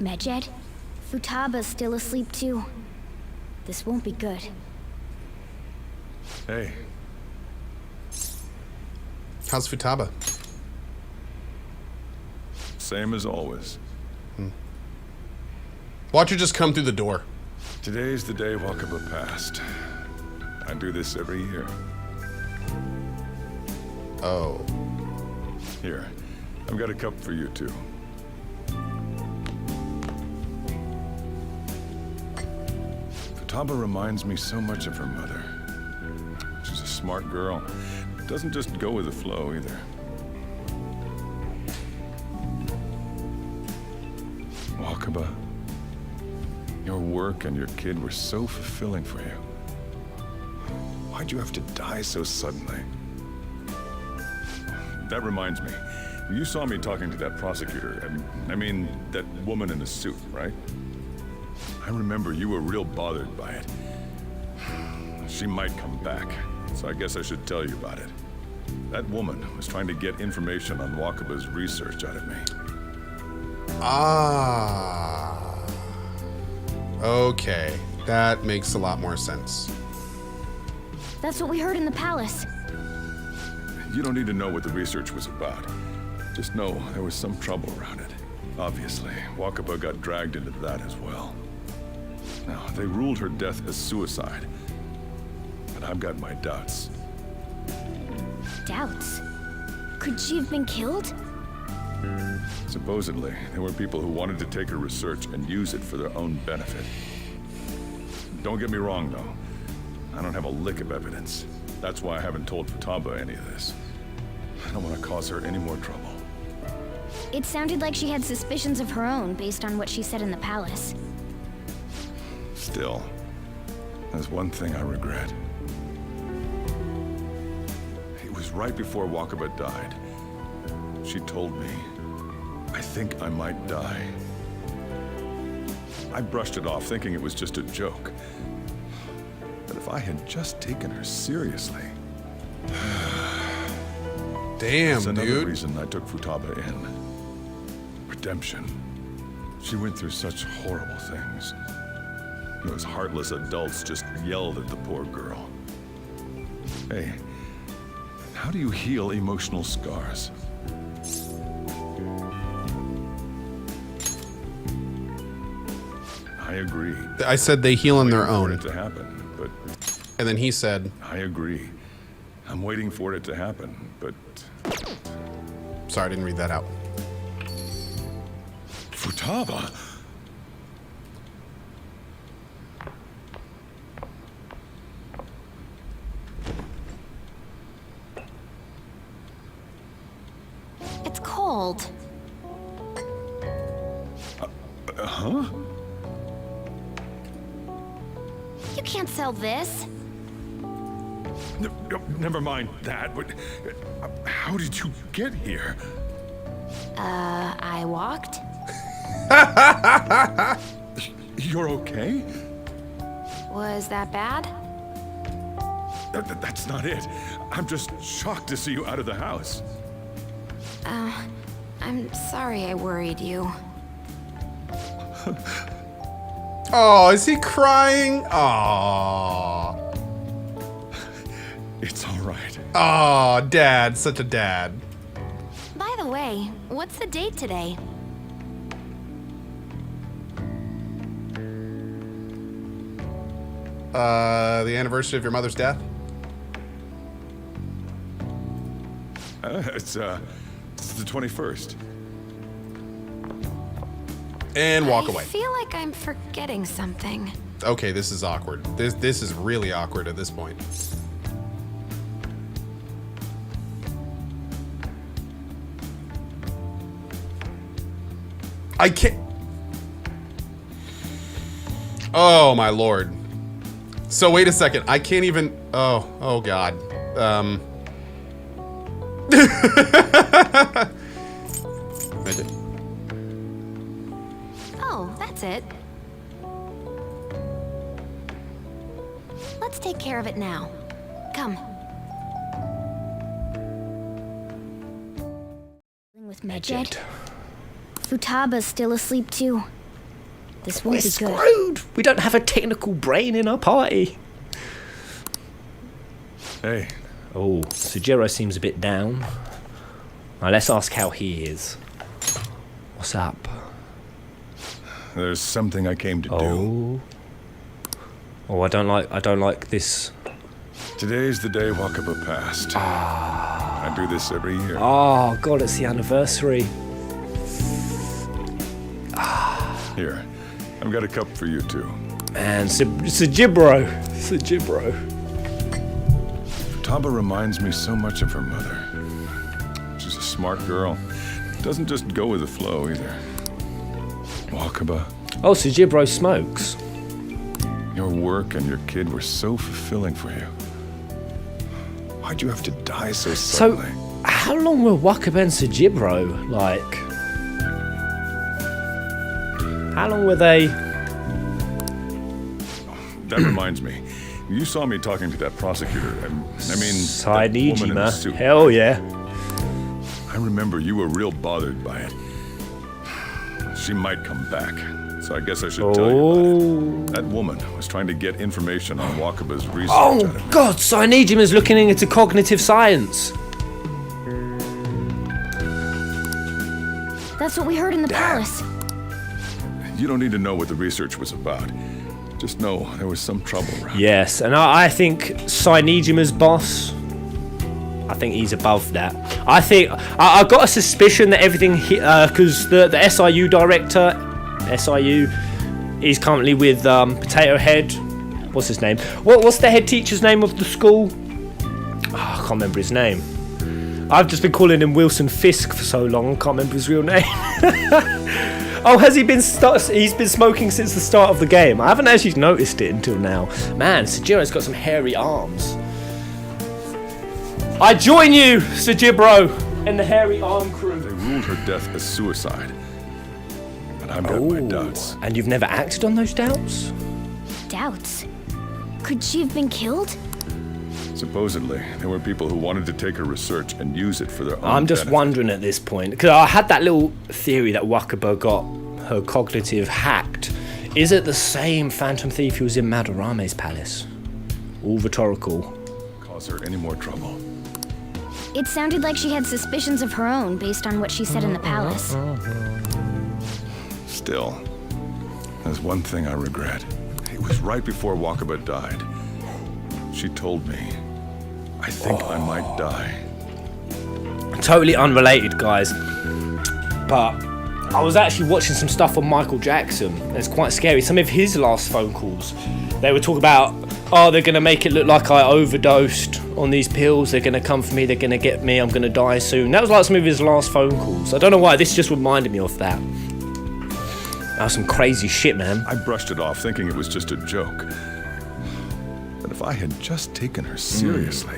Medjed? Futaba's still asleep too. This won't be good. Hey. How's Futaba? Same as always. Watch her just come through the door. Today's the day Wakaba passed. I do this every year. Oh. Here, I've got a cup for you too. Futaba reminds me so much of her mother. She's a smart girl. Doesn't just go with the flow either. Wakaba, your work and your kid were so fulfilling for you. Why'd you have to die so suddenly? That reminds me. You saw me talking to that prosecutor. I mean, that woman in the suit, right? I remember you were real bothered by it. She might come back, so I guess I should tell you about it. That woman was trying to get information on Wakaba's research out of me. Ah. Okay. That makes a lot more sense. That's what we heard in the palace. You don't need to know what the research was about. Just know there was some trouble around it. Obviously, Wakaba got dragged into that as well. Now, they ruled her death as suicide. But I've got my doubts. Doubts? Could she have been killed? Supposedly, there were people who wanted to take her research and use it for their own benefit. Don't get me wrong, though. I don't have a lick of evidence. That's why I haven't told Futaba any of this. I don't want to cause her any more trouble. It sounded like she had suspicions of her own based on what she said in the palace. Still, there's one thing I regret. It was right before Wakaba died. She told me, I think I might die. I brushed it off, thinking it was just a joke. But if I had just taken her seriously... Damn, That's another dude. reason I took Futaba in. Redemption. She went through such horrible things. Those heartless adults just yelled at the poor girl. Hey, how do you heal emotional scars? I agree. I said they heal on their Waiting for own. it to happen, but And then he said, I agree. I'm waiting for it to happen, but sorry, I didn't read that out. Futaba. It's cold. Huh? You can't sell this. Never mind that, but how did you get here? I walked? You're okay? Was that bad? That's not it. I'm just shocked to see you out of the house. I'm sorry I worried you. Oh, is he crying? Aw. It's all right. Aw, dad. Such a dad. By the way, what's the date today? The anniversary of your mother's death? It's the 21st. And walk I away. feel like I'm forgetting something. Okay, this is awkward. This is really awkward at this point. I can't. Oh my lord. So wait a second. I can't even. Oh god. Oh, that's it. Let's take care of it now. Come. With Medjed. Futaba's still asleep too. This We're won't be good. screwed. We don't have a technical brain in our party. Hey, Oh, Sujiro seems a bit down. Now let's ask how he is. What's up? there's something I came to do. Oh. Oh, I don't like this. Today's the day Wakaba passed. I do this every year. Oh god, it's the anniversary. Here, I've got a cup for you too. Man, Sujiro. Futaba reminds me so much of her mother. She's a smart girl. Doesn't just go with the flow either. Wakaba, Oh, Sujiro smokes. your work and your kid were so fulfilling for you. Why'd you have to die so So, suddenly? how long were Wakaba and Sujiro, like... How long were they... That reminds me. You saw me talking to that prosecutor. I mean, that woman in the Sainijima. suit. Hell yeah. I remember you were real bothered by it. She might come back, so I guess I should tell you about it. That woman was trying to get information on Wakaba's research. Oh out of it. god, Sainijima's looking into cognitive science. That's what we heard in the palace. You don't need to know what the research was about. Just know there was some trouble around. Yes, and I think Sainijima's boss, I think he's above that. I think I got a suspicion that everything because the SIU director, SIU, is currently with Potato Head. What's his name? What's the head teacher's name of the school? Oh, I can't remember his name. I've just been calling him Wilson Fisk for so long. I can't remember his real name. Oh, has he been? He's been smoking since the start of the game. I haven't actually noticed it until now. Man, Sujiro's got some hairy arms. I join you, Sujiro, and the hairy arm crew. They ruled her death as suicide. But I've got my doubts. And you've never acted on those doubts? Doubts. Could she have been killed? Supposedly, there were people who wanted to take her research and use it for their own I'm just benefit. wondering at this point, because I had that little theory that Wakaba got her cognitive hacked. Is it the same Phantom Thief who was in Madarame's palace? All rhetorical. Cause her any more trouble. It sounded like she had suspicions of her own based on what she said in the palace. Still, there's one thing I regret. It was right before Wakaba died. She told me, I think I might die. Totally unrelated, guys. But I was actually watching some stuff on Michael Jackson. And it's quite scary. Some of his last phone calls, they were talking about, oh, they're going to make it look like I overdosed on these pills. They're going to come for me. They're going to get me. I'm going to die soon. That was like some of his last phone calls. I don't know why. This just reminded me of that. That was some crazy shit, man. I brushed it off, thinking it was just a joke. But if I had just taken her seriously...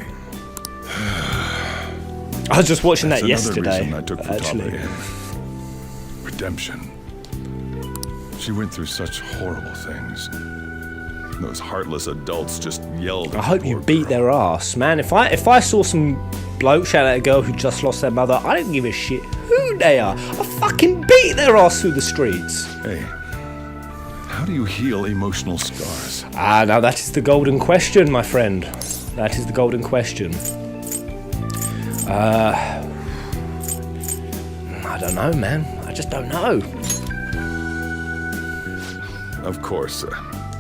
I was just watching that That's another yesterday, reason I took Futaba actually. in. Redemption. She went through such horrible things. Those heartless adults just yelled. I hope you beat their ass, man. If I saw some bloke shout at a girl who just lost their mother, I don't give a shit who they are. I fucking beat their ass through the streets. Hey, how do you heal emotional scars? Ah, now that is the golden question, my friend. That is the golden question. I don't know, man. I just don't know. Of course.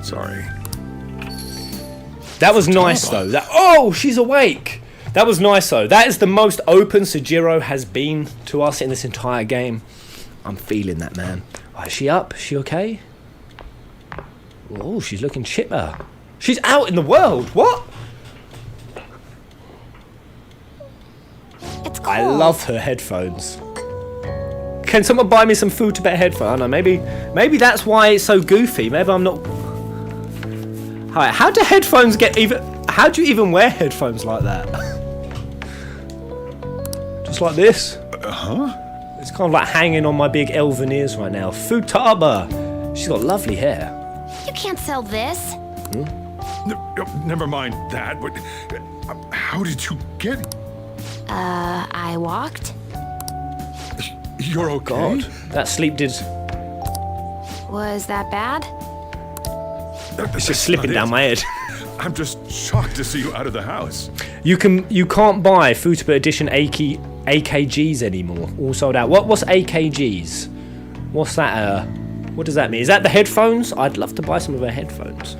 Sorry. That was nice, though. Oh, she's awake. That was nice, though. That is the most open Sujiro has been to us in this entire game. I'm feeling that, man. Oh, is she up? Is she okay? Oh, she's looking chipper. She's out in the world. What? It's cold. I love her headphones. Can someone buy me some Futaba headphones? I don't know, maybe that's why it's so goofy. Maybe I'm not... Alright, how do headphones get even... How do you even wear headphones like that? Just like this? Huh? It's kind of like hanging on my big elven ears right now. Futaba! She's got lovely hair. You can't sell this. Never mind that. But how did you get it? I walked. You're okay? God, that sleep did... Was that bad? It's just slipping down my head. I'm just shocked to see you out of the house. You can't buy Futaba edition AKGs anymore. All sold out. What's AKGs? What's that? What does that mean? Is that the headphones? I'd love to buy some of her headphones.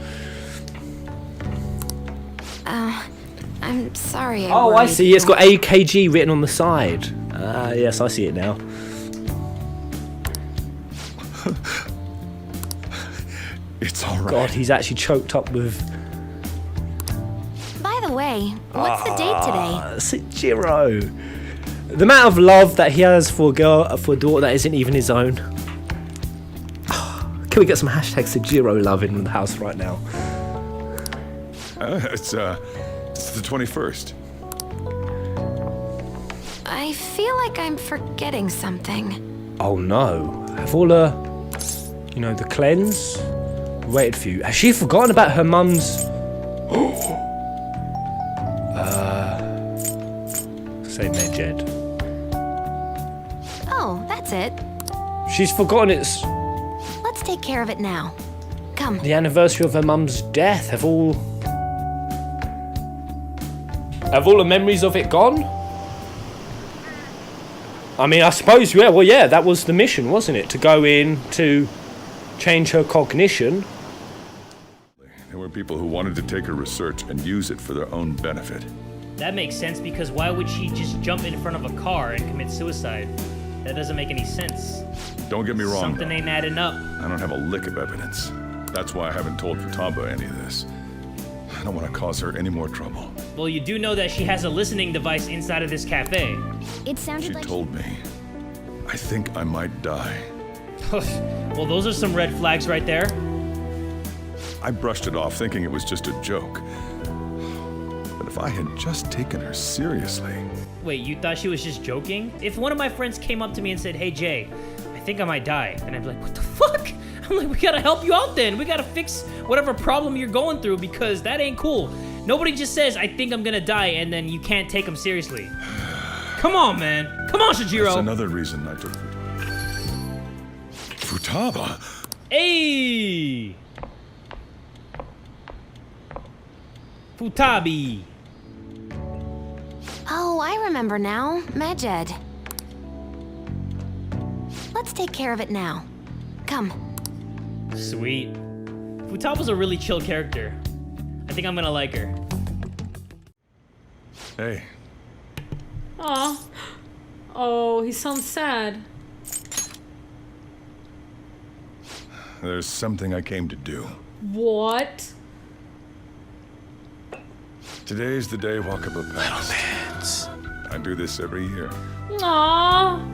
I'm sorry. Oh, I see. It's got AKG written on the side. Yes, I see it now. It's all right. God, he's actually choked up with. By the way, what's the date today? Sejiro. The amount of love that he has for a daughter that isn't even his own. Can we get some hashtag Sejiro love in the house right now? It's the 21st. I feel like I'm forgetting something. Oh no. Have all the cleanse waited for you. Has she forgotten about her mum's... say Medjed. Oh, that's it. She's forgotten it's Let's take care of it now. Come. the anniversary of her mum's death. Have all the memories of it gone? I mean, I suppose, yeah, that was the mission, wasn't it? To go in to change her cognition. There were people who wanted to take her research and use it for their own benefit. That makes sense because why would she just jump in front of a car and commit suicide? That doesn't make any sense. Don't get me wrong, Something though. ain't adding up. I don't have a lick of evidence. That's why I haven't told Futaba any of this. I don't want to cause her any more trouble. Well, you do know that she has a listening device inside of this cafe. It sounded She like told me, I think I might die. Well, those are some red flags right there. I brushed it off thinking it was just a joke. But if I had just taken her seriously... Wait, you thought she was just joking? If one of my friends came up to me and said, "Hey Jay, I think I might die," and I'd be like, "What the fuck?" I'm like, "We gotta help you out then. We gotta fix whatever problem you're going through because that ain't cool." Nobody just says, "I think I'm gonna die," and then you can't take them seriously. Come on, man. Come on, That's Sejiro. another reason I took Futaba. Futaba? Hey! Futabi. Oh, I remember now. Medjed. Let's take care of it now. Come. Sweet. Futaba's a really chill character. I think I'm gonna like her. Hey, Aw. Oh, he sounds sad. there's something I came to do. What? Today's the day Wakaba passed. I do this every year. Aw.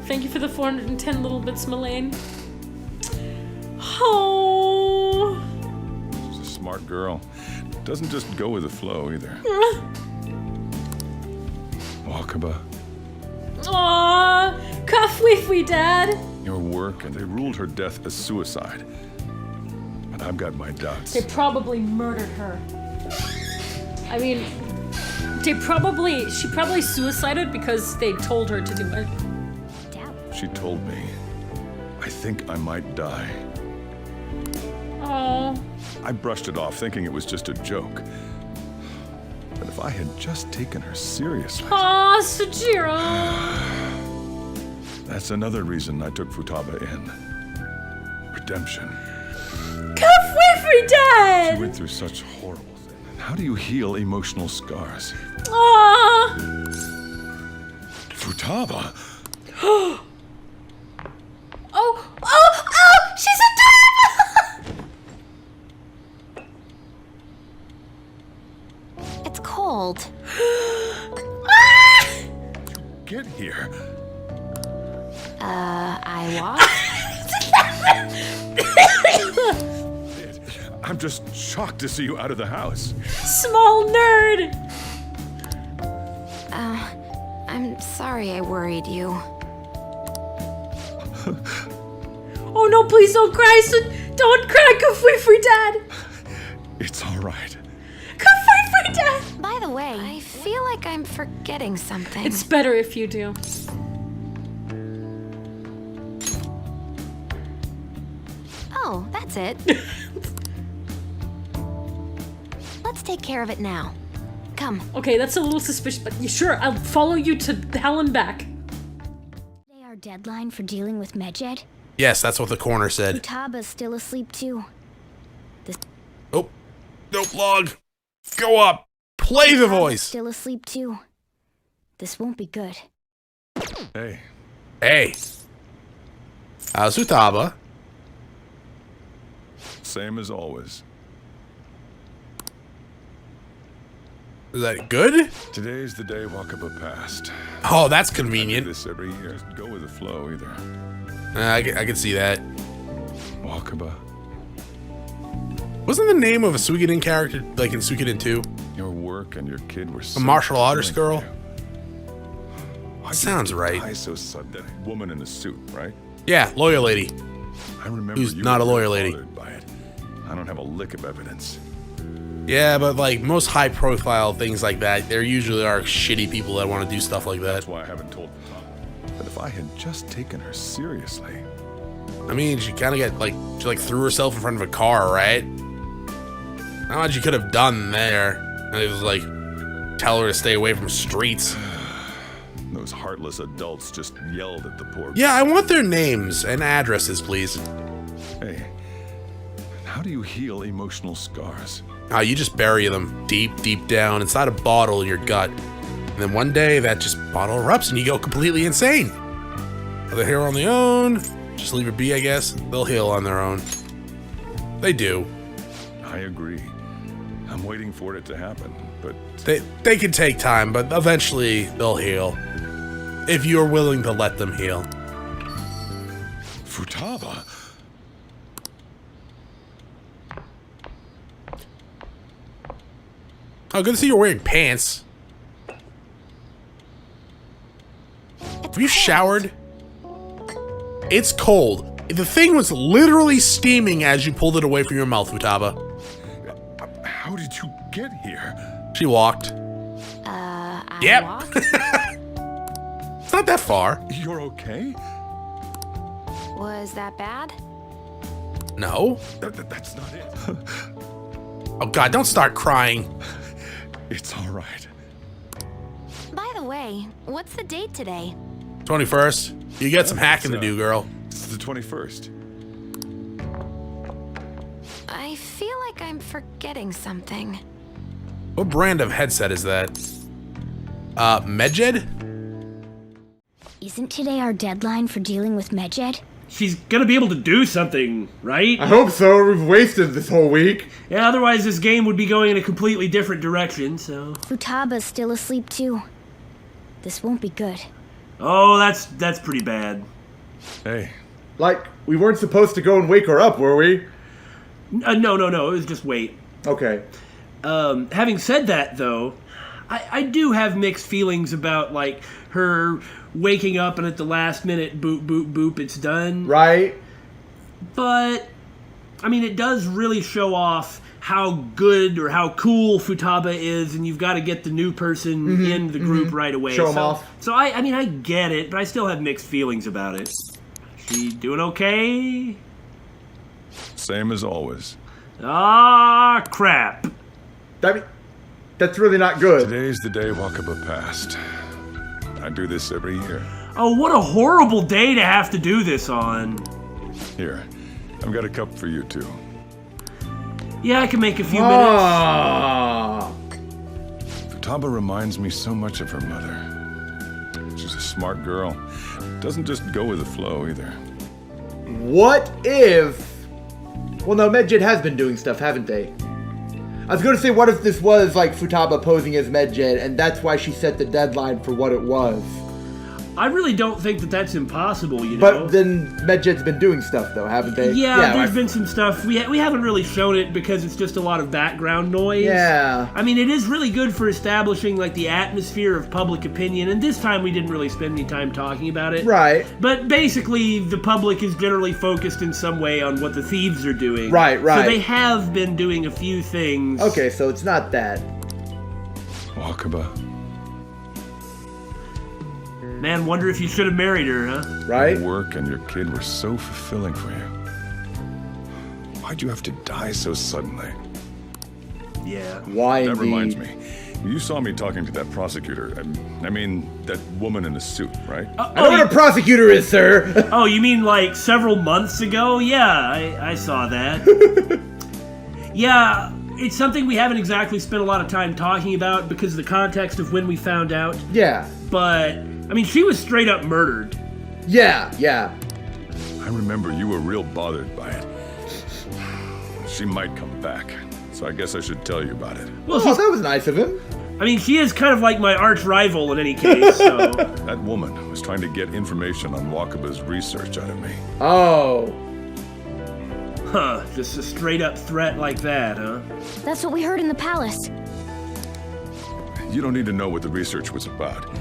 Thank you for the 410 little bits, Melaine. Oh. She's a smart girl. Doesn't just go with the flow either. Wakaba, Aw. Kafwifwi, Dad. your work, and they ruled her death as suicide. But I've got my doubts. They probably murdered her. I mean, she probably suicided because they told her to do it. She told me, I think I might die. Oh. I brushed it off thinking it was just a joke. But if I had just taken her seriously... Aw, Sejiro. That's another reason I took Futaba in. Redemption. Kafwifwi, Dad. She went through such horrible things. How do you heal emotional scars? Aw. Futaba? Oh, she's adorable! It's cold. Get here. I walked. I'm just shocked to see you out of the house. Small nerd! I'm sorry I worried you. Oh no, please don't cry, don't cry, Kafwifwi, Dad! It's all right. Kafwifwi, Dad! By the way, I feel like I'm forgetting something. It's better if you do. Oh, that's it. Let's take care of it now. Come. Okay, that's a little suspicious, but sure, I'll follow you to hell and back. Today our deadline for dealing with Medjed? Yes, that's what the coroner said. Futaba's still asleep too. Oh, nope, log. Go up. Play the voice. Still asleep too. This won't be good. Hey, Hey. How's Futaba? same as always. Is that good? Today's the day Wakaba passed. Oh, that's I do convenient. this every year. Just go with the flow, either. I can see that. Wakaba, Wasn't the name of a Suikoden character like in Suikoden 2? your work and your kid were so martial artist fulfilling girl? for you. Why'd Sounds you right. die so sudden? That woman in the suit, right? Yeah, lawyer lady. I remember Who's you not were a lawyer very lady. bothered by it. I don't have a lick of evidence. Yeah, but like most high profile things like that, there usually are shitty people that want to do stuff like that. That's why I haven't told Futaba. But if I had just taken her seriously, I mean, she kind of got like, she like threw herself in front of a car, right? Not much you could have done there. And it was like, tell her to stay away from streets. those heartless adults just yelled at the poor. Yeah, I want their names and addresses, please. Hey, how do you heal emotional scars? Oh, you just bury them deep, deep down inside a bottle in your gut. And then one day that just bottle erupts and you go completely insane. Are they here on their own? Just leave it be, I guess. They'll heal on their own. They do. I agree. I'm waiting for it to happen, but They can take time, but eventually they'll heal. If you're willing to let them heal. Futaba. Oh, good to see you're wearing pants. Have you showered? It's cold. The thing was literally steaming as you pulled it away from your mouth, Futaba. How did you get here? She walked. I Yep. walked? It's not that far. You're okay? Was that bad? No. That's not it. Oh God, don't start crying. It's all right. By the way, what's the date today? 21st. You got some hacking to do, girl. It's the 21st. I feel like I'm forgetting something. What brand of headset is that? Medjed? Isn't today our deadline for dealing with Medjed? She's gonna be able to do something, right? I hope so. We've wasted this whole week. Yeah, otherwise this game would be going in a completely different direction, so... Futaba's still asleep too. This won't be good. Oh, that's pretty bad. Hey, Like, we weren't supposed to go and wake her up, were we? No, it was just wait. Okay. Having said that, though, I do have mixed feelings about, like, her waking up and at the last minute, boop, boop, boop, it's done. Right? But, I mean, it does really show off how good or how cool Futaba is, and you've got to get the new person in the group right away. Show 'em so, off. So, I mean, I get it, but I still have mixed feelings about it. She doing okay? same as always. Ah, crap. That's really not good. Today's the day Wakaba passed. I do this every year. Oh, what a horrible day to have to do this on. Here, I've got a cup for you too. Yeah, I can make a few minutes. Ah. Futaba reminds me so much of her mother. She's a smart girl. Doesn't just go with the flow either. What if... Well, no, Medjed has been doing stuff, haven't they? I was going to say, what if this was, like, Futaba posing as Medjed, and that's why she set the deadline for what it was? I really don't think that that's impossible, you know? But then Medjed's been doing stuff, though, haven't they? Yeah, there's like- been some stuff. We haven't really shown it because it's just a lot of background noise. Yeah. I mean, it is really good for establishing, like, the atmosphere of public opinion, and this time we didn't really spend any time talking about it. Right. But basically, the public is generally focused in some way on what the thieves are doing. Right. So they have been doing a few things. Okay, so it's not that. Wakaba. Man, wonder if you should have married her, huh? Right? Your work and your kid were so fulfilling for you. Why'd you have to die so suddenly? Yeah. Why That indeed? reminds me. You saw me talking to that prosecutor. I mean, that woman in the suit, right? I know what a prosecutor is, sir. Oh, you mean like several months ago? Yeah, I saw that. Yeah, it's something we haven't exactly spent a lot of time talking about because of the context of when we found out. Yeah. But, I mean, she was straight up murdered. Yeah. I remember you were real bothered by it. She might come back, so I guess I should tell you about it. Well, Oh, that was nice of him. I mean, she is kind of like my arch rival in any case, so. That woman was trying to get information on Wakaba's research out of me. Oh. Huh, just a straight up threat like that, huh? That's what we heard in the palace. You don't need to know what the research was about.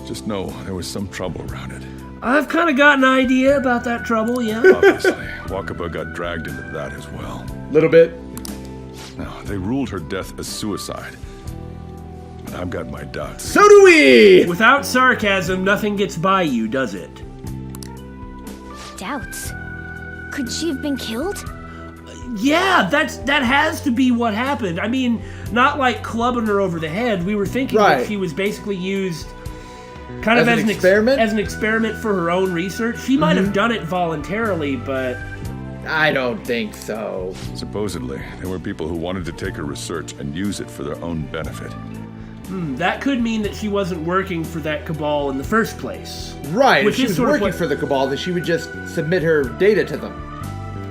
Just know there was some trouble around it. I've kind of got an idea about that trouble, yeah. Obviously, Wakaba got dragged into that as well. Little bit. Now, they ruled her death as suicide. But I've got my doubts. So do we. Without sarcasm, nothing gets by you, does it? Doubts. Could she have been killed? Yeah, that has to be what happened. I mean, not like clubbing her over the head. We were thinking Right. that she was basically used kind As of an as experiment? as an experiment for her own research. She might have done it voluntarily, but I don't think so. Supposedly, there were people who wanted to take her research and use it for their own benefit. that could mean that she wasn't working for that cabal in the first place. Right. Which If she is was sort of working what- for the Cabal, then she would just submit her data to them.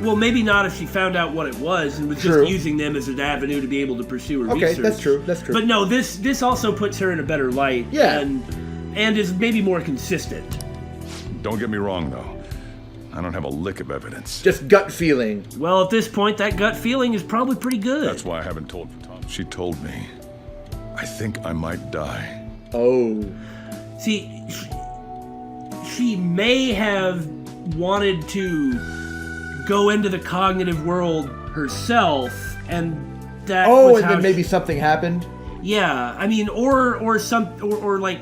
Well, maybe not if she found out what it was and was True. just using them as an avenue to be able to pursue her Okay, research. that's true. That's true. But no, this also puts her in a better light. Yeah. And is maybe more consistent. Don't get me wrong, though. I don't have a lick of evidence. Just gut feeling. Well, at this point, that gut feeling is probably pretty good. That's why I haven't told Futaba. She told me, I think I might die. Oh. See, she may have wanted to go into the cognitive world herself, and that Oh, was and how then maybe something happened. yeah, I mean, or like,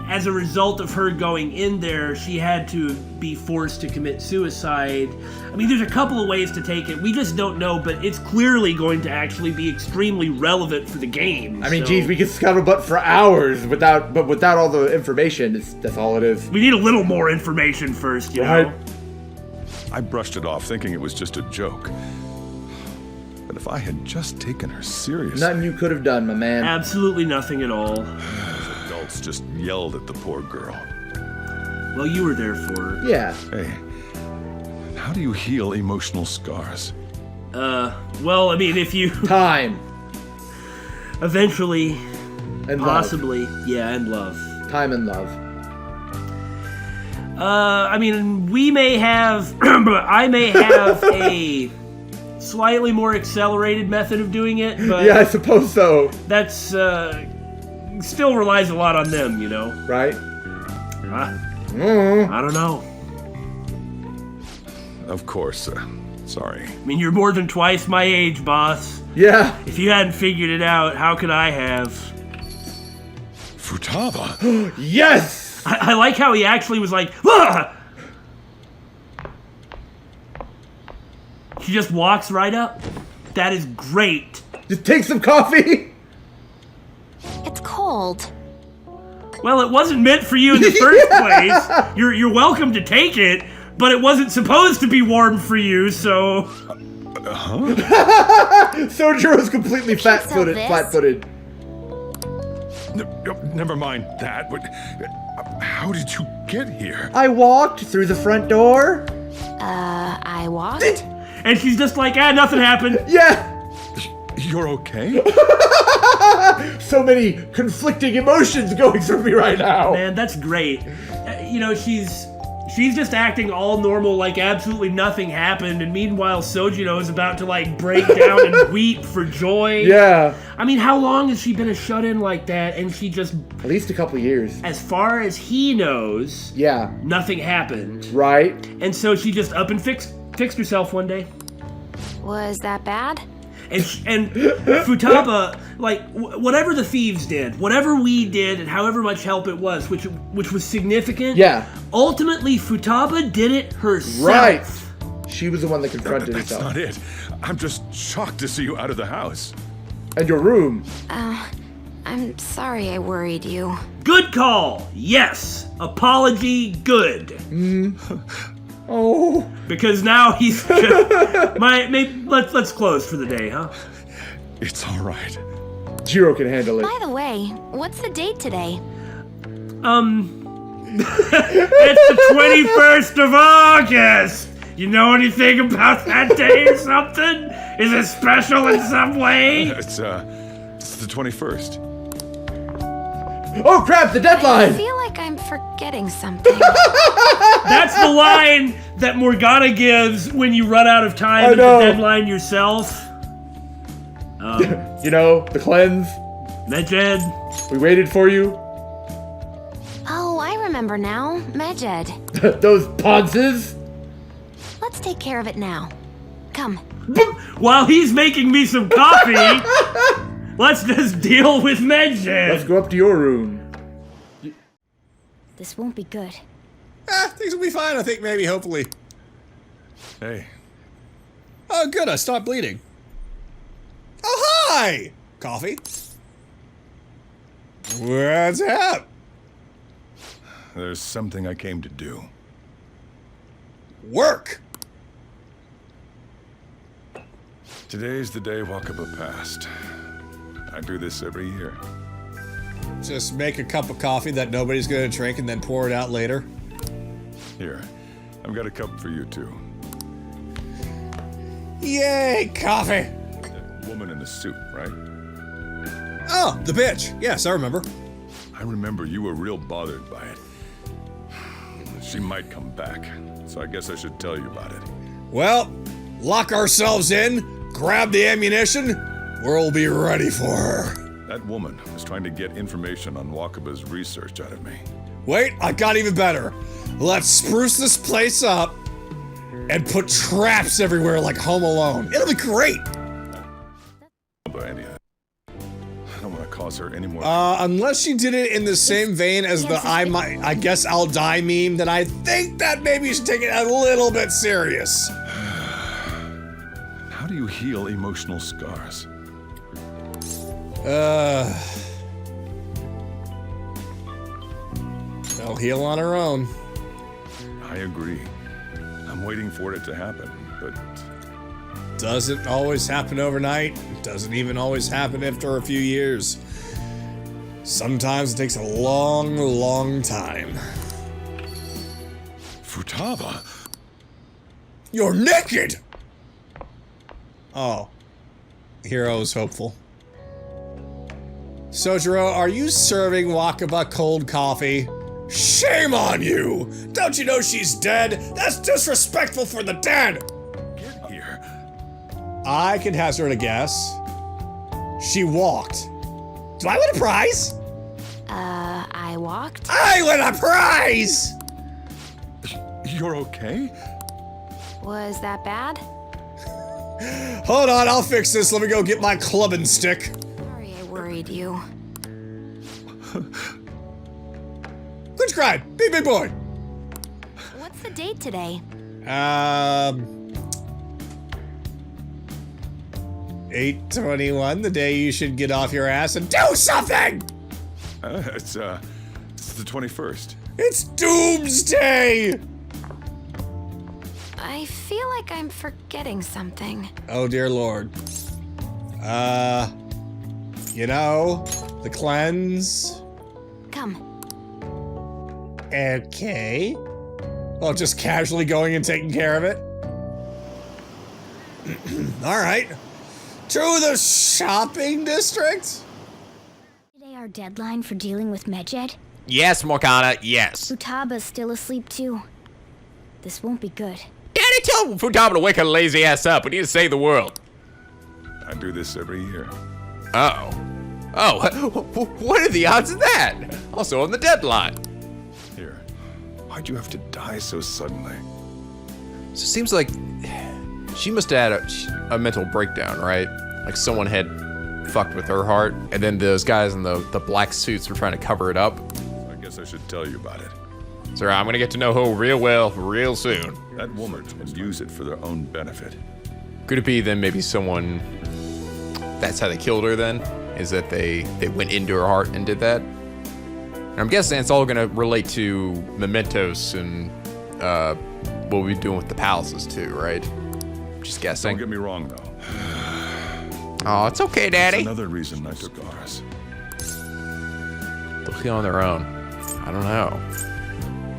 as a result of her going in there, she had to be forced to commit suicide. I mean, there's a couple of ways to take it. We just don't know, but it's clearly going to actually be extremely relevant for the game. I mean, so- geez, we could scuttlebutt for hours without all the information. That's all it is. we need a little more information first, you Right. know? I brushed it off thinking it was just a joke. But if I had just taken her seriously, Nothing you could have done, my man. Absolutely nothing at all. adults just yelled at the poor girl. Well, you were there for her. Yeah. Hey, how do you heal emotional scars? Well, I mean, if you Time eventually, and possibly, yeah, and love. love. Time and love. I mean, we may have, I may have a slightly more accelerated method of doing it, but Yeah, I suppose so. that's, still relies a lot on them, you know? Right? I don't know. Of course, sorry. I mean, you're more than twice my age, boss. Yeah. If you hadn't figured it out, how could I have? Futaba! Yes. I like how he actually was like, ah! She just walks right up. That is great. Just take some coffee. It's cold. Well, it wasn't meant for you in the first place. You're welcome to take it, but it wasn't supposed to be warm for you, so... Sojiro's completely flat-footed. this. Flat-footed. Never mind that. But how did you get here? I walked through the front door. I walked? And she's just like, nothing happened. Yeah. You're okay? So many conflicting emotions going through me right now. Man, that's great. You know, she's just acting all normal, like absolutely nothing happened, and meanwhile Sojiro is about to like break down and weep for joy. Yeah. I mean, how long has she been a shut-in like that, and she just, At least a couple years. as far as he knows, Yeah. nothing happened. Right? And so she just up and fixed herself one day. Was that bad? And Futaba, like, whatever the thieves did, whatever we did, and however much help it was, which was significant, Yeah. ultimately Futaba did it herself. Right. She was the one that confronted That's herself. not it. I'm just shocked to see you out of the house. And your room. I'm sorry I worried you. Good call. Yes. Apology. Good. Oh. Because now he's let's close for the day, huh? It's all right. Jiro can handle it. By the way, what's the date today? It's the 21st of August. You know anything about that day or something? Is it special in some way? It's the 21st. Oh crap, the I deadline! feel like I'm forgetting something. That's the line that Morgana gives when you run out of time at the deadline yourself. You know, the cleanse. Medjed. We waited for you. Oh, I remember now. Medjed. Those ponces. Let's take care of it now. Come. While he's making me some coffee, let's just deal with Medjed. Let's go up to your room. This won't be good. Things will be fine, I think, maybe, hopefully. Hey, Oh, good, I stopped bleeding. Oh, hi! Coffee? What's up? there's something I came to do. Work! Today's the day Wakaba passed. I do this every year. Just make a cup of coffee that nobody's gonna drink and then pour it out later. Here, I've got a cup for you too. Yay, coffee! That woman in the suit, right? Oh, the bitch. Yes, I remember. I remember you were real bothered by it. She might come back, so I guess I should tell you about it. Well, lock ourselves in, grab the ammunition, we'll be ready for her. That woman was trying to get information on Wakaba's research out of me. Wait, I got even better. Let's spruce this place up and put traps everywhere like Home Alone. It'll be great. But anyhow, I don't want to cause her any more. Unless she did it in the same vein as the I guess I'll die meme, then I think that maybe you should take it a little bit serious. How do you heal emotional scars? They'll heal on her own. I agree. I'm waiting for it to happen, but Doesn't always happen overnight. Doesn't even always happen after a few years. Sometimes it takes a long, long time. Futaba! You're naked! Oh. Hero's hopeful. Sojiro, are you serving Wakaba cold coffee? Shame on you! Don't you know she's dead? That's disrespectful for the dead! Get here. I can hazard a guess. She walked. Do I win a prize? I walked? I win a prize! You're okay? Was that bad? Hold on, I'll fix this. Let me go get my clubbing stick. Sorry I worried you. Quit crying. Be a big boy. What's the date today? 8/21, the day you should get off your ass and do something! It's the 21st. It's Doomsday! I feel like I'm forgetting something. Oh dear lord. You know, the cleanse. Come. Okay. Well, just casually going and taking care of it. Alright. To the shopping district? Today our deadline for dealing with Medjed? Yes, Morgana, yes. Futaba's still asleep too. This won't be good. Daddy, tell Futaba to wake her lazy ass up. We need to save the world. I do this every year. Uh-oh. Oh, what are the odds of that? Also on the deadline. Here. Why'd you have to die so suddenly? So it seems like she must have had a mental breakdown, right? Like someone had fucked with her heart, and then those guys in the black suits were trying to cover it up. I guess I should tell you about it. Sir, I'm gonna get to know her real well real soon. That woman will use it for their own benefit. Could it be then maybe someone... That's how they killed her then? Is that they went into her heart and did that? And I'm guessing it's all gonna relate to mementos and what we'll be doing with the palaces too, right? Just guessing. Don't get me wrong, though. Oh, it's okay, Daddy. That's another reason I took ours. They'll heal on their own. I don't know.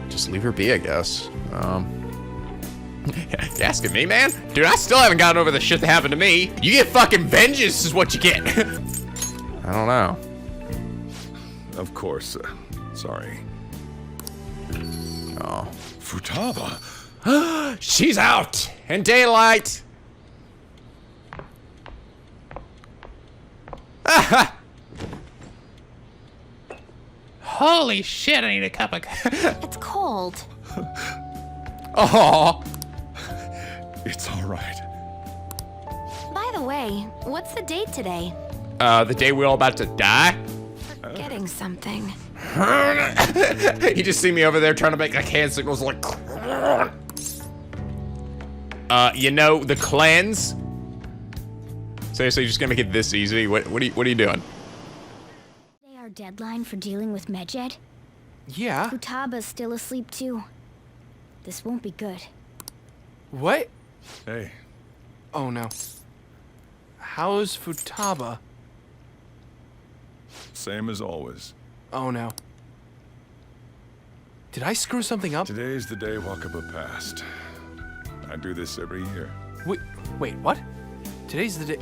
Just leave her be, I guess. You asking me, man? Dude, I still haven't gotten over the shit that happened to me. You get fucking vengeance is what you get. I don't know. Of course. Sorry. Oh. Futaba. She's out in daylight. Holy shit, I need a cup of... It's cold. Oh. It's all right. By the way, what's the date today? The day we're all about to die? Forgetting something. You just see me over there trying to make like hand signals like... you know, the cleanse? Seriously, you're just gonna make it this easy? What are you doing? Today our deadline for dealing with Medjed? Yeah. Futaba's still asleep too. This won't be good. What? Hey. Oh no. How's Futaba? Same as always. Oh no. Did I screw something up? Today's the day Wakaba passed. I do this every year. Wait, what? Today's the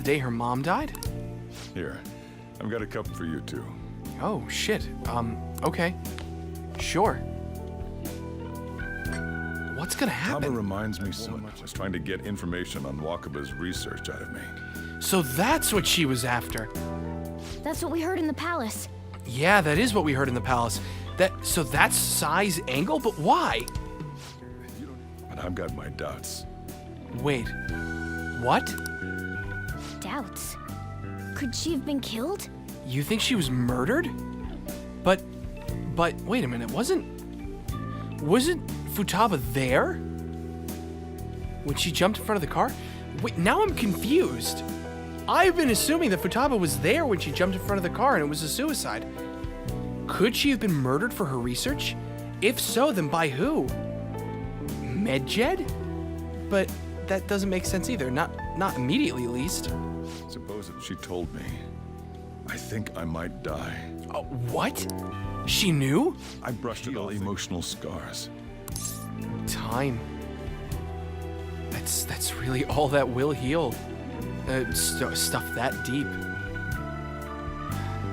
day her mom died? Here, I've got a cup for you too. Oh shit. Okay. Sure. What's gonna happen? Futaba reminds me someone was trying to get information on Wakaba's research out of me. So that's what she was after. That's what we heard in the palace. Yeah, that is what we heard in the palace. So that's Sai's angle, but why? But I've got my doubts. Wait. What? Doubts. Could she have been killed? You think she was murdered? But wait a minute, wasn't Futaba there when she jumped in front of the car? Wait, now I'm confused. I've been assuming that Futaba was there when she jumped in front of the car and it was a suicide. Could she have been murdered for her research? If so, then by who? Medjed? But that doesn't make sense either. Not immediately, at least. Suppose if she told me, I think I might die. What? She knew? I brushed it all emotional scars. Time. That's really all that will heal. Stuff that deep.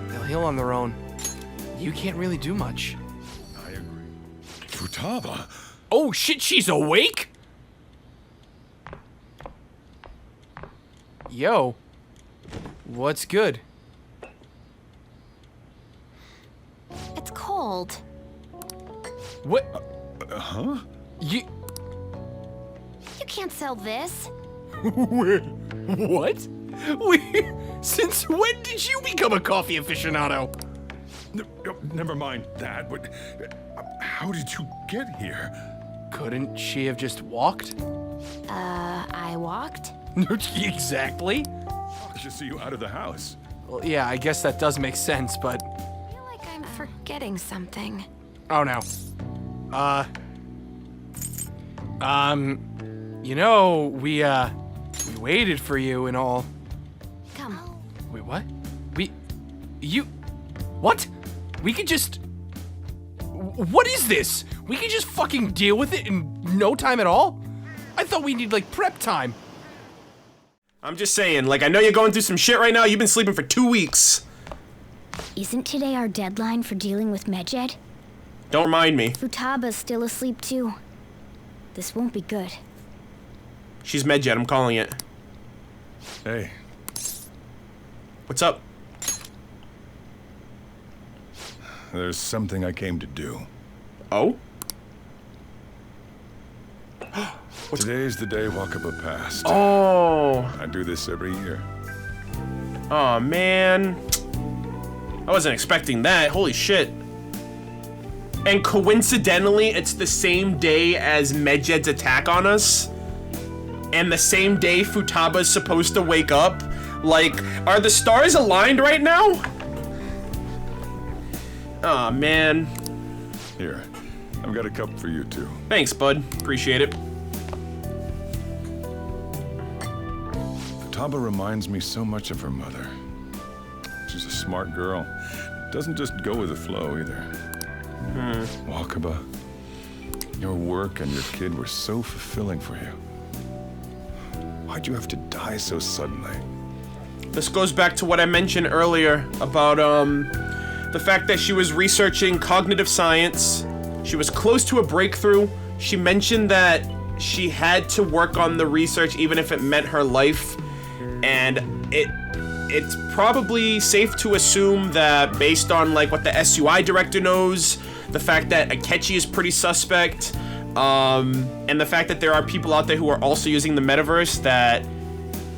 They'll heal on their own. You can't really do much. I agree. Futaba? Oh shit, she's awake? Yo. What's good? It's cold. What? Huh? You can't sell this. What? Since when did you become a coffee aficionado? Never mind that, but how did you get here? Couldn't she have just walked? I walked? Exactly. I should see you out of the house. Well, yeah, I guess that does make sense, but... I feel like I'm forgetting something. Oh no. You know, we waited for you and all. Come. Wait, what? What? We could just... What is this? We could just fucking deal with it in no time at all? I thought we need, like, prep time. I'm just saying, like, I know you're going through some shit right now. You've been sleeping for 2 weeks. Isn't today our deadline for dealing with Medjed? Don't remind me. Futaba's still asleep too. This won't be good. She's Medjed, I'm calling it. Hey. What's up? There's something I came to do. Oh? Today's the day Wakaba passed. Oh. I do this every year. Oh, man. I wasn't expecting that. Holy shit. and coincidentally, it's the same day as Medjed's attack on us, and the same day Futaba's supposed to wake up. Like, are the stars aligned right now? Aw, man. Here, I've got a cup for you too. Thanks, bud. Appreciate it. Futaba reminds me so much of her mother. She's a smart girl. Doesn't just go with the flow either. Wakaba, your work and your kid were so fulfilling for you. Why'd you have to die so suddenly? This goes back to what I mentioned earlier about the fact that she was researching cognitive science. She was close to a breakthrough. She mentioned that she had to work on the research even if it meant her life. And it's probably safe to assume that based on like what the SUI director knows, the fact that Akechi is pretty suspect, and the fact that there are people out there who are also using the metaverse, that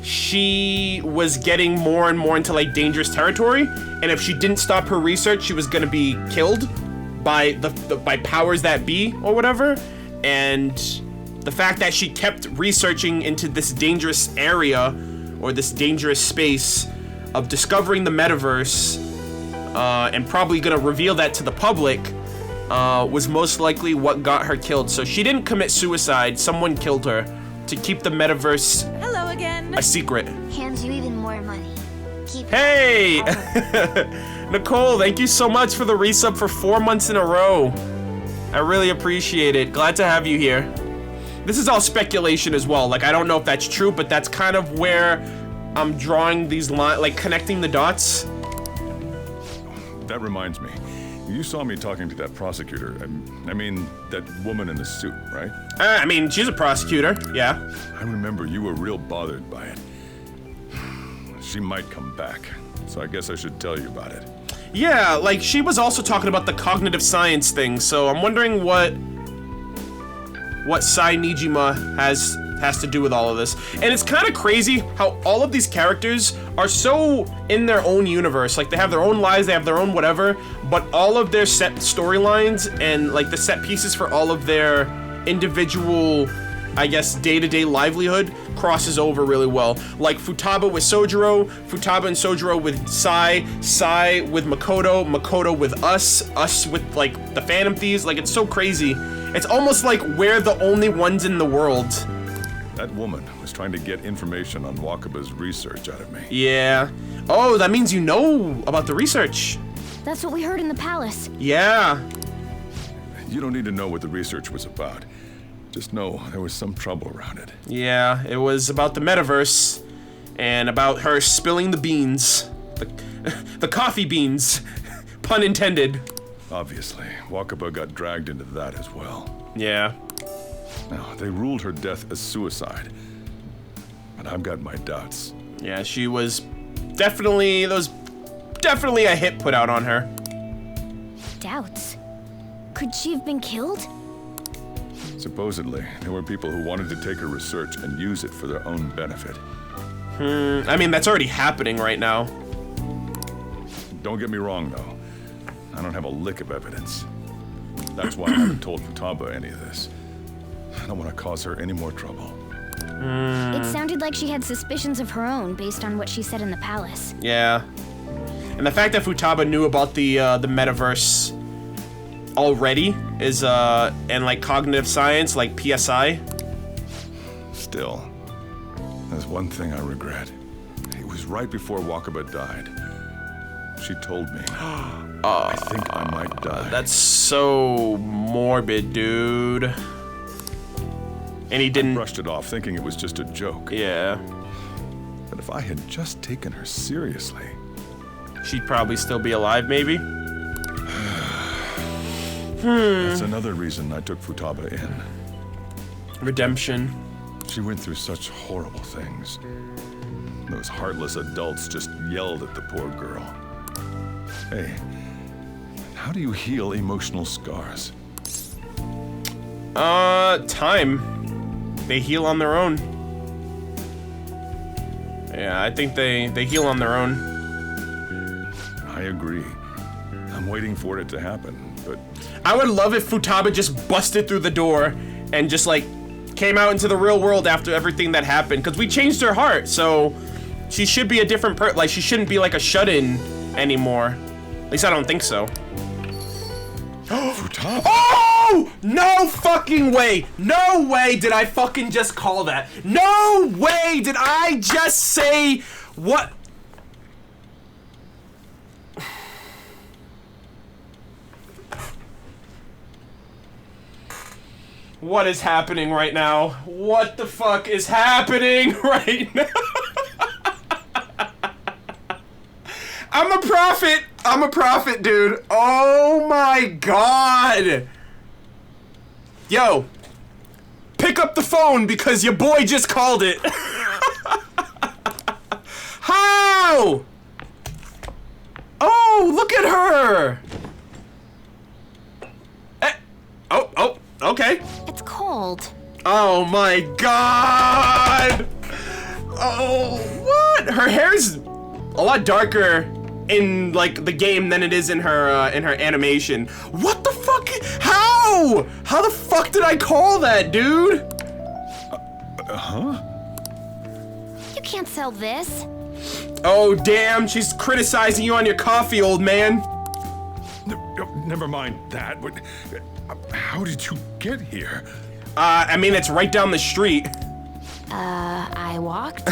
she was getting more and more into like dangerous territory, and if she didn't stop her research, she was gonna be killed by by powers that be or whatever. And the fact that she kept researching into this dangerous area or this dangerous space of discovering the metaverse, and probably gonna reveal that to the public, was most likely what got her killed. So she didn't commit suicide, someone killed her to keep the metaverse a secret. Hands you even more money. Keep Hey! Nicole, thank you so much for the resub for 4 months in a row. I really appreciate it. Glad to have you here. This is all speculation as well. Like, I don't know if that's true, but that's kind of where I'm drawing these lines, like connecting the dots. That reminds me. You saw me talking to that prosecutor. I mean, that woman in the suit, right? I mean, she's a prosecutor, yeah. I remember you were real bothered by it. She might come back, so I guess I should tell you about it. Yeah, like, she was also talking about the cognitive science thing, so I'm wondering what Sai Nijima has to do with all of this. And it's kind of crazy how all of these characters are so in their own universe. Like, they have their own lives, they have their own whatever, but all of their set storylines and like the set pieces for all of their individual, I guess, day-to-day livelihood crosses over really well. Like Futaba with Sojiro, Futaba and Sojiro with Sai, Sai with Makoto, Makoto with us with like the Phantom Thieves. Like, it's so crazy. It's almost like we're the only ones in the world. That woman was trying to get information on Wakaba's research out of me. Yeah. Oh, that means you know about the research. That's what we heard in the palace. Yeah. You don't need to know what the research was about. Just know there was some trouble around it. Yeah, it was about the metaverse and about her spilling the beans. The coffee beans. Pun intended. Obviously, Wakaba got dragged into that as well. Yeah. Now, they ruled her death as suicide. And I've got my doubts. Yeah, she was definitely, there was definitely a hit put out on her. Doubts? Could she have been killed? Supposedly, there were people who wanted to take her research and use it for their own benefit. I mean, that's already happening right now. Don't get me wrong, though. I don't have a lick of evidence. That's why I haven't told Futaba any of this. I don't want to cause her any more trouble. It sounded like she had suspicions of her own based on what she said in the palace. Yeah. And the fact that Futaba knew about the metaverse already is, and like cognitive science, like PSI. Still, there's one thing I regret. It was right before Wakaba died. She told me, I think I might die. That's so morbid, dude. And he didn't... I brushed it off, thinking it was just a joke. Yeah. But if I had just taken her seriously... She'd probably still be alive, maybe? That's another reason I took Futaba in. Redemption. She went through such horrible things. Those heartless adults just yelled at the poor girl. Hey, how do you heal emotional scars? Time. They heal on their own. Yeah, I think they heal on their own. I agree. I'm waiting for it to happen. but... I would love if Futaba just busted through the door and just, like, came out into the real world after everything that happened. Because we changed her heart, so she should be a different person. Like, she shouldn't be, like, a shut-in anymore. At least I don't think so. Futaba? Oh! No fucking way! No way did I fucking just call that. No way did I just say what? What is happening right now? What the fuck is happening right now? I'm a prophet! I'm a prophet, dude. Oh my god! Yo, pick up the phone because your boy just called it. How? Oh, look at her! Oh, okay. It's cold. Oh my god! Oh, what? Her hair's a lot darker in like the game than it is in her animation. What the fuck? How? How the fuck did I call that, dude? Huh? You can't sell this. Oh damn, she's criticizing you on your coffee, old man. Never mind that. How did you get here? I mean, it's right down the street. I walked.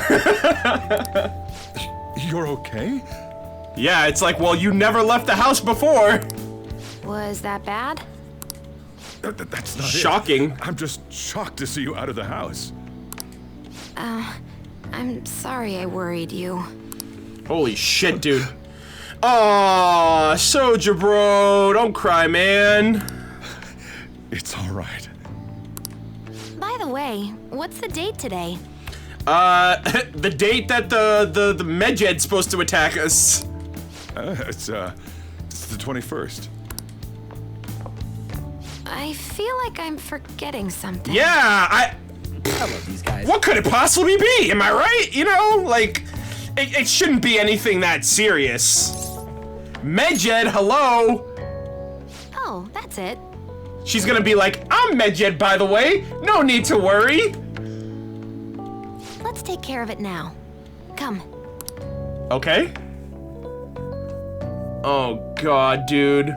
You're okay? Yeah, it's like, well, you never left the house before. Was that bad? That's not shocking. I'm just shocked to see you out of the house. I'm sorry I worried you. Holy shit, dude. Aw, Soja bro, don't cry, man. It's all right. By the way, what's the date today? The date that the Medjed's supposed to attack us. It's the 21st. I feel like I'm forgetting something. Yeah, I love these guys. What could it possibly be? Am I right? You know, like, it shouldn't be anything that serious. Medjed, hello? Oh, that's it. She's gonna be like, I'm Medjed, by the way. No need to worry. Let's take care of it now. Come. Okay. Oh god, dude.